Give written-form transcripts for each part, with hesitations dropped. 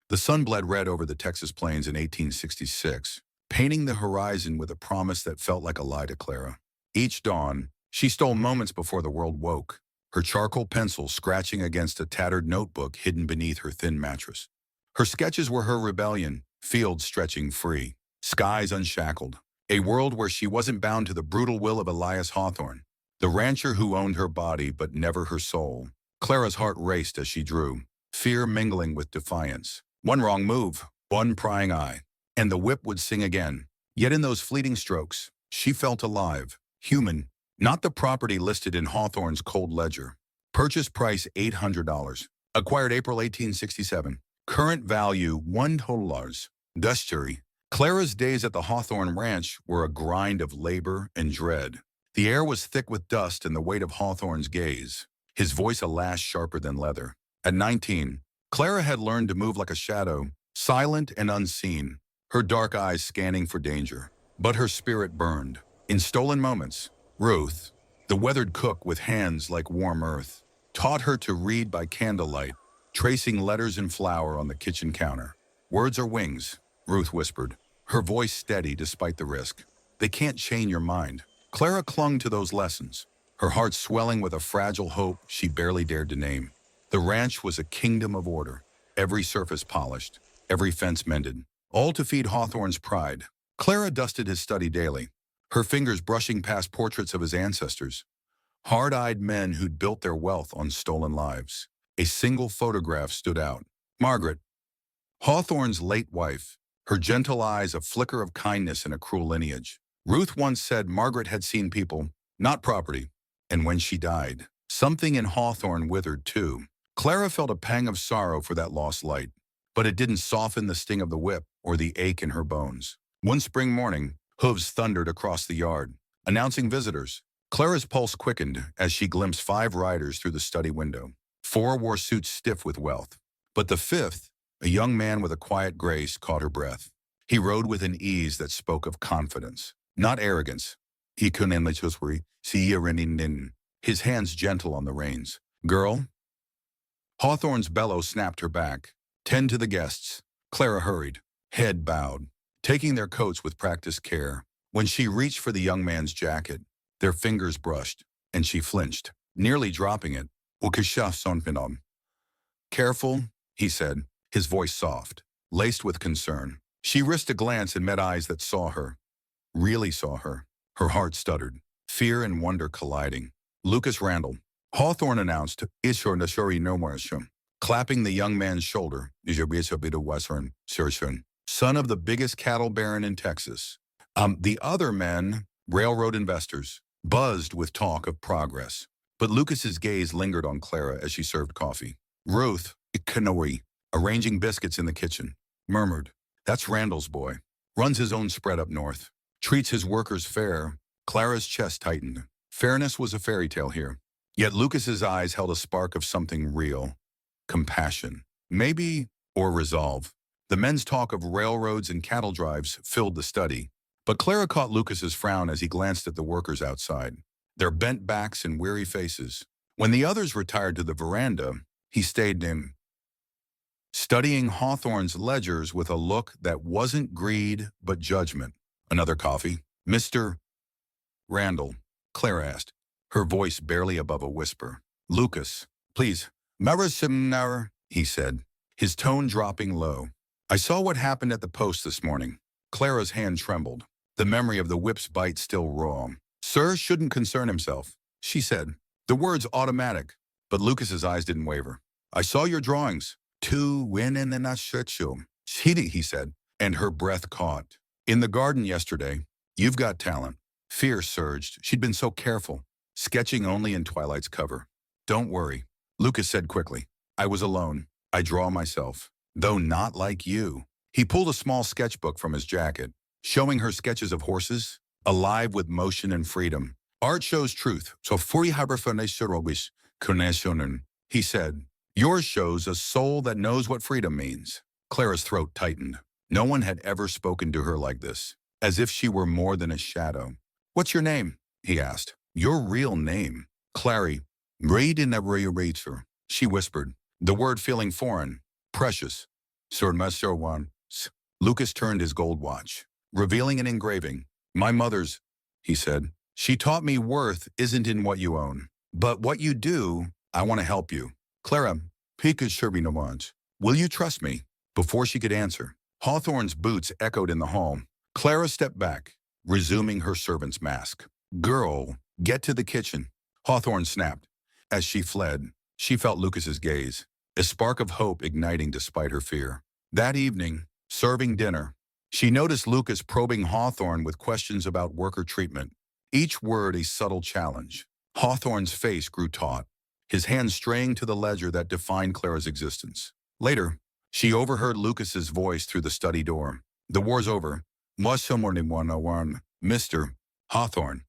The sun bled red over the Texas plains in 1866, painting the horizon with a promise that felt like a lie to Clara. Each dawn, she stole moments before the world woke, her charcoal pencil scratching against a tattered notebook hidden beneath her thin mattress. Her sketches were her rebellion, fields stretching free, skies unshackled, a world where she wasn't bound to the brutal will of Elias Hawthorne, the rancher who owned her body but never her soul. Clara's heart raced as she drew, fear mingling with defiance. One wrong move, one prying eye, and the whip would sing again. Yet in those fleeting strokes, she felt alive, human, not the property listed in Hawthorne's cold ledger. Purchase price $800. Acquired April 1867. Current value $1. Dusturi. Clara's days at the Hawthorne Ranch were a grind of labor and dread. The air was thick with dust and the weight of Hawthorne's gaze, his voice a lash sharper than leather. At 19, Clara had learned to move like a shadow, silent and unseen, her dark eyes scanning for danger. But her spirit burned. In stolen moments, Ruth, the weathered cook with hands like warm earth, taught her to read by candlelight, tracing letters in flour on the kitchen counter. Words are wings, Ruth whispered, her voice steady despite the risk. They can't chain your mind. Clara clung to those lessons, her heart swelling with a fragile hope she barely dared to name. The ranch was a kingdom of order, every surface polished, every fence mended, all to feed Hawthorne's pride. Clara dusted his study daily, her fingers brushing past portraits of his ancestors, hard-eyed men who'd built their wealth on stolen lives. A single photograph stood out. Margaret, Hawthorne's late wife, her gentle eyes a flicker of kindness in a cruel lineage. Ruth once said Margaret had seen people, not property, and when she died, something in Hawthorne withered too. Clara felt a pang of sorrow for that lost light, but it didn't soften the sting of the whip or the ache in her bones. One spring morning, hooves thundered across the yard, announcing visitors. Clara's pulse quickened as she glimpsed 5 riders through the study window. 4 wore suits stiff with wealth, but the 5th, a young man with a quiet grace, caught her breath. He rode with an ease that spoke of confidence, not arrogance. He couldn't his hands gentle on the reins. Girl? Hawthorne's bellow snapped her back. Tend to the guests. Clara hurried, head bowed, taking their coats with practiced care. When she reached for the young man's jacket, their fingers brushed, and she flinched, nearly dropping it. Careful, he said, his voice soft, laced with concern. She risked a glance and met eyes that saw her, really saw her. Her heart stuttered, fear and wonder colliding. Lucas Randall, Hawthorne announced, clapping the young man's shoulder, son of the biggest cattle baron in Texas. The other men, railroad investors, buzzed with talk of progress. But Lucas's gaze lingered on Clara as she served coffee. Ruth, Kanoi, arranging biscuits in the kitchen, murmured, that's Randall's boy. Runs his own spread up north. Treats his workers fair. Clara's chest tightened. Fairness was a fairy tale here. Yet Lucas's eyes held a spark of something real. Compassion. Maybe, or resolve. The men's talk of railroads and cattle drives filled the study. But Clara caught Lucas's frown as he glanced at the workers outside, their bent backs and weary faces. When the others retired to the veranda, he stayed in, studying Hawthorne's ledgers with a look that wasn't greed but judgment. Another coffee? Mr. Randall, Clara asked, her voice barely above a whisper. Lucas, please. Marasimnar, he said, his tone dropping low. I saw what happened at the post this morning. Clara's hand trembled, the memory of the whip's bite still raw. Sir shouldn't concern himself, she said, the words automatic, but Lucas's eyes didn't waver. I saw your drawings. To win in the nashutshul, he said, and her breath caught. In the garden yesterday, you've got talent. Fear surged. She'd been so careful, sketching only in twilight's cover. Don't worry, Lucas said quickly. I was alone. I draw myself, though not like you. He pulled a small sketchbook from his jacket, showing her sketches of horses, alive with motion and freedom. Art shows truth, so he said. Yours shows a soul that knows what freedom means. Clara's throat tightened. No one had ever spoken to her like this, as if she were more than a shadow. What's your name? He asked. Your real name. Clary. Read in a she whispered, the word feeling foreign, precious. Sir Master One. Lucas turned his gold watch, revealing an engraving. My mother's, he said. She taught me worth isn't in what you own, but what you do. I want to help you. Clara, Pika Sherbinowans, will you trust me? Before she could answer, Hawthorne's boots echoed in the hall. Clara stepped back, resuming her servant's mask. Girl, get to the kitchen, Hawthorne snapped. As she fled, she felt Lucas's gaze, a spark of hope igniting despite her fear. That evening, serving dinner, she noticed Lucas probing Hawthorne with questions about worker treatment, each word a subtle challenge. Hawthorne's face grew taut, his hand straying to the ledger that defined Clara's existence. Later, she overheard Lucas's voice through the study door. The war's over. Was someone in 101, Mr. Hawthorne.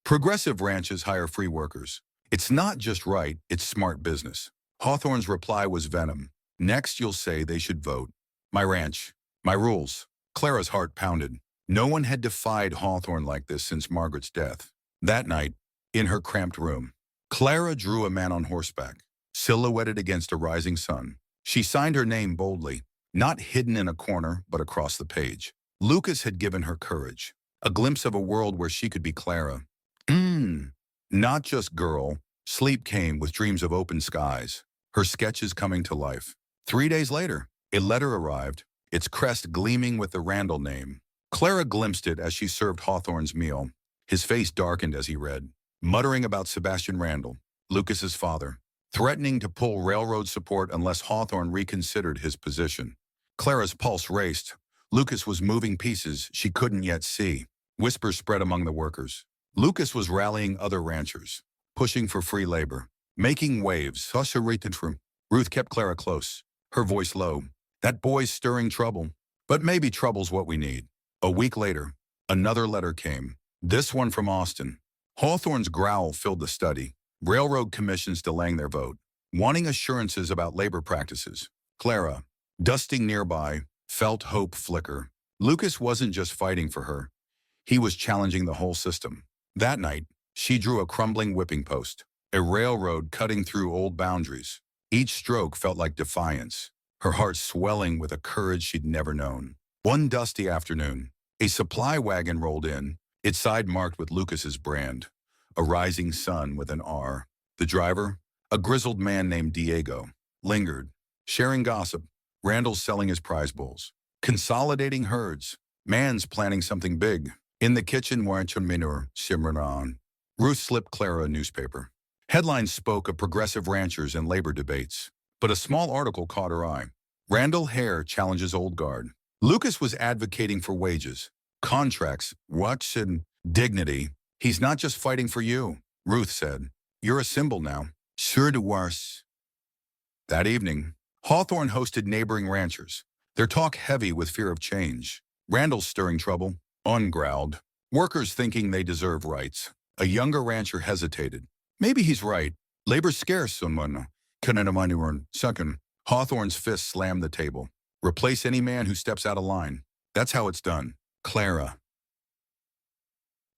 Progressive ranches hire free workers. It's not just right, it's smart business. Hawthorne's reply was venom. Next, you'll say they should vote. My ranch. My rules. Clara's heart pounded. No one had defied Hawthorne like this since Margaret's death. That night, in her cramped room, Clara drew a man on horseback, silhouetted against a rising sun. She signed her name boldly, not hidden in a corner, but across the page. Lucas had given her courage, a glimpse of a world where she could be Clara. Not just girl. Sleep came with dreams of open skies, her sketches coming to life. 3 days later, a letter arrived, its crest gleaming with the Randall name. Clara glimpsed it as she served Hawthorne's meal. His face darkened as he read, muttering about Sebastian Randall, Lucas's father, threatening to pull railroad support unless Hawthorne reconsidered his position. Clara's pulse raced. Lucas was moving pieces she couldn't yet see. Whispers spread among the workers. Lucas was rallying other ranchers, pushing for free labor, making waves. Ruth kept Clara close, her voice low. That boy's stirring trouble, but maybe trouble's what we need. A week later, another letter came, this one from Austin. Hawthorne's growl filled the study, railroad commissions delaying their vote, wanting assurances about labor practices. Clara, dusting nearby, felt hope flicker. Lucas wasn't just fighting for her. He was challenging the whole system. That night, she drew a crumbling whipping post, a railroad cutting through old boundaries. Each stroke felt like defiance, her heart swelling with a courage she'd never known. One dusty afternoon, a supply wagon rolled in, its side marked with Lucas's brand, a rising sun with an R. The driver, a grizzled man named Diego, lingered, sharing gossip. Randall's selling his prize bulls, consolidating herds. Man's planning something big. In the kitchen, Minor Simran. Ruth slipped Clara a newspaper. Headlines spoke of progressive ranchers and labor debates, but a small article caught her eye. Randall Heir challenges old guard. Lucas was advocating for wages, contracts, watch, and dignity. He's not just fighting for you, Ruth said. You're a symbol now. Sure to worse. That evening, Hawthorne hosted neighboring ranchers, their talk heavy with fear of change. Randall's stirring trouble, ungrowled. Workers thinking they deserve rights. A younger rancher hesitated. Maybe he's right. Labor's scarce, someone. Second, Hawthorne's fist slammed the table. Replace any man who steps out of line. That's how it's done. Clara.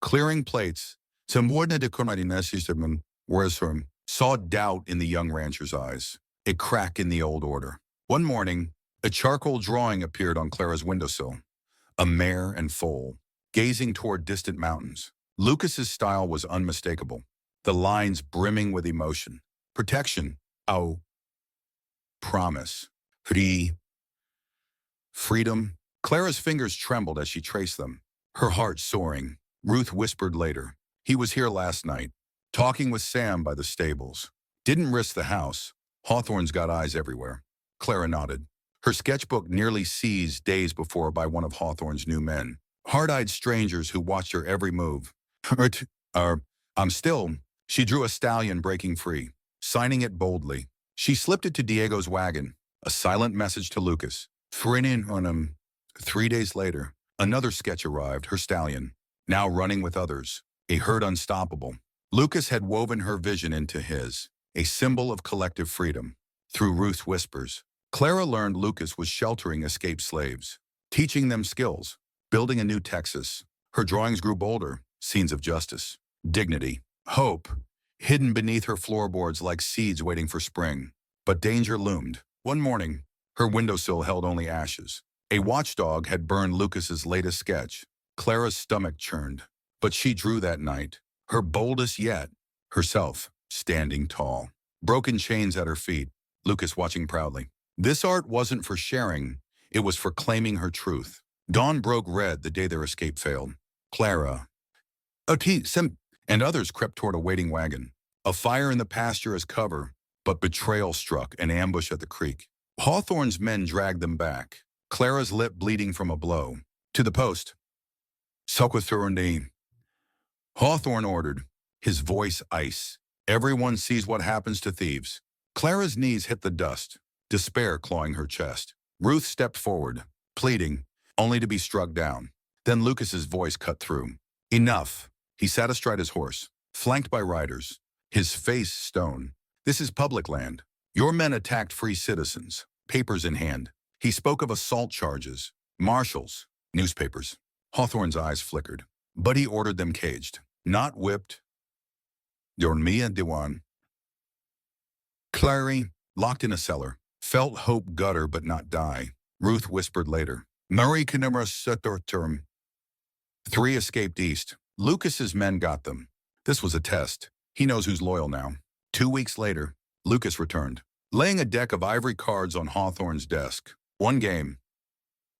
Clearing plates, saw doubt in the young rancher's eyes, a crack in the old order. One morning, a charcoal drawing appeared on Clara's windowsill, a mare and foal, gazing toward distant mountains. Lucas's style was unmistakable, the lines brimming with emotion. Protection, oh, promise, freedom. Clara's fingers trembled as she traced them, her heart soaring. Ruth whispered later, he was here last night, talking with Sam by the stables. Didn't risk the house. Hawthorne's got eyes everywhere. Clara nodded. Her sketchbook nearly seized days before by one of Hawthorne's new men. Hard-eyed strangers who watched her every move. I'm still. She drew a stallion breaking free, signing it boldly. She slipped it to Diego's wagon, a silent message to Lucas. Frinin on him. 3 days later, another sketch arrived, her stallion, now running with others, a herd unstoppable. Lucas had woven her vision into his, a symbol of collective freedom. Through Ruth's whispers, Clara learned Lucas was sheltering escaped slaves, teaching them skills, building a new Texas. Her drawings grew bolder, scenes of justice, dignity, hope, hidden beneath her floorboards like seeds waiting for spring. But danger loomed. One morning, Her windowsill held only ashes. A watchdog had burned Lucas's latest sketch. Clara's stomach churned. But she drew that night, her boldest yet, herself, standing tall. Broken chains at her feet, Lucas watching proudly. This art wasn't for sharing, it was for claiming her truth. Dawn broke red the day their escape failed. Clara, and others crept toward a waiting wagon. A fire in the pasture as cover, but betrayal struck an ambush at the creek. Hawthorne's men dragged them back, Clara's lip bleeding from a blow. To the post. Hawthorne ordered, his voice ice. Everyone sees what happens to thieves. Clara's knees hit the dust, despair clawing her chest. Ruth stepped forward, pleading, only to be struck down. Then Lucas's voice cut through. Enough. He sat astride his horse, flanked by riders, his face stone. This is public land. Your men attacked free citizens, papers in hand. He spoke of assault charges, marshals, newspapers. Hawthorne's eyes flickered, but he ordered them caged, not whipped. Dormia Diwan. Clara, locked in a cellar, felt hope gutter but not die. Ruth whispered later. Murray Canimera Setorterm. 3 escaped east. Lucas's men got them. This was a test. He knows who's loyal now. 2 weeks later, Lucas returned, laying a deck of ivory cards on Hawthorne's desk. 1 game.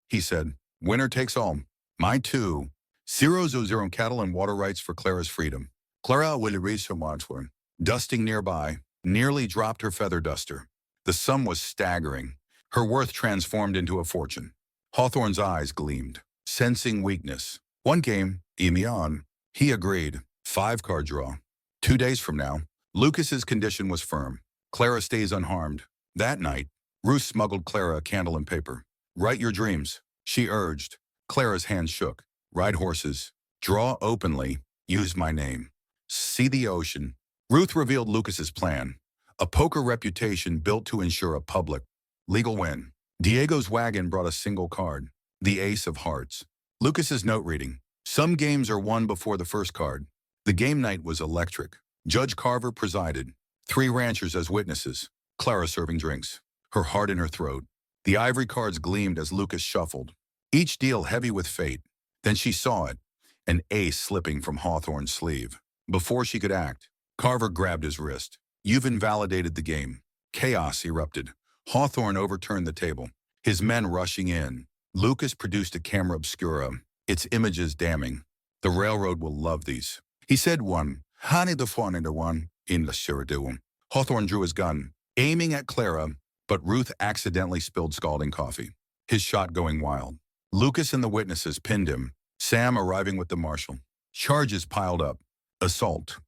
He said, winner takes all. My 2. 0-0 cattle and water rights for Clara's freedom. Clara will erase her Wadsworth. Dusting nearby, nearly dropped her feather duster. The sum was staggering. Her worth transformed into a fortune. Hawthorne's eyes gleamed, sensing weakness. 1 game, Emion. He agreed. 5-card draw. 2 days from now, Lucas's condition was firm. Clara stays unharmed. That night, Ruth smuggled Clara a candle and paper. Write your dreams, she urged. Clara's hands shook. Ride horses. Draw openly. Use my name. See the ocean. Ruth revealed Lucas's plan. A poker reputation built to ensure a public, legal win. Diego's wagon brought a single card. The Ace of Hearts. Lucas's note reading. Some games are won before the first card. The game night was electric. Judge Carver presided. 3 ranchers as witnesses. Clara serving drinks. Her heart in her throat. The ivory cards gleamed as Lucas shuffled. Each deal heavy with fate. Then she saw it. An ace slipping from Hawthorne's sleeve. Before she could act, Carver grabbed his wrist. You've invalidated the game. Chaos erupted. Hawthorne overturned the table. His men rushing in. Lucas produced a camera obscura. Its images damning. The railroad will love these. He said 1. Hani the fawn into 1. In the Sheridu. Hawthorne drew his gun, aiming at Clara, but Ruth accidentally spilled scalding coffee. His shot going wild. Lucas and the witnesses pinned him. Sam arriving with the marshal. Charges piled up. Assault.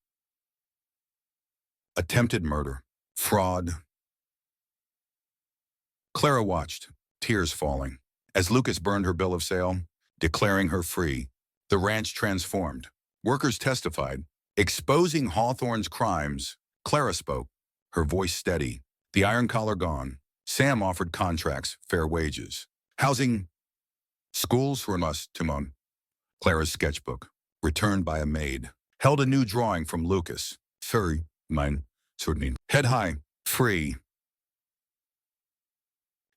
Attempted murder. Fraud. Clara watched, tears falling, as Lucas burned her bill of sale, declaring her free. The ranch transformed. Workers testified, exposing Hawthorne's crimes. Clara spoke, her voice steady. The iron collar gone. Sam offered contracts, fair wages. Housing. Schools for us, Timon. Clara's sketchbook, returned by a maid, held a new drawing from Lucas. Free, mine, certainly. Head high, free.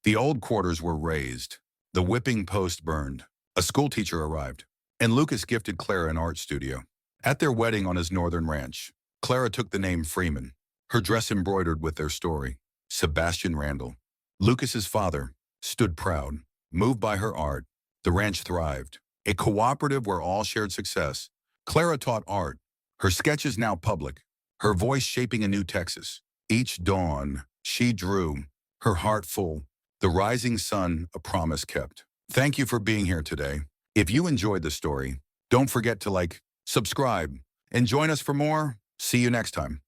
The old quarters were razed. The whipping post burned. A schoolteacher arrived, and Lucas gifted Clara an art studio. At their wedding on his northern ranch, Clara took the name Freeman, her dress embroidered with their story. Sebastian Randall, Lucas's father, stood proud, moved by her art. The ranch thrived, a cooperative where all shared success. Clara taught art, her sketches now public, her voice shaping a new Texas. Each dawn, she drew, her heart full, the rising sun, a promise kept. Thank you for being here today. If you enjoyed the story, don't forget to like, subscribe, and join us for more. See you next time.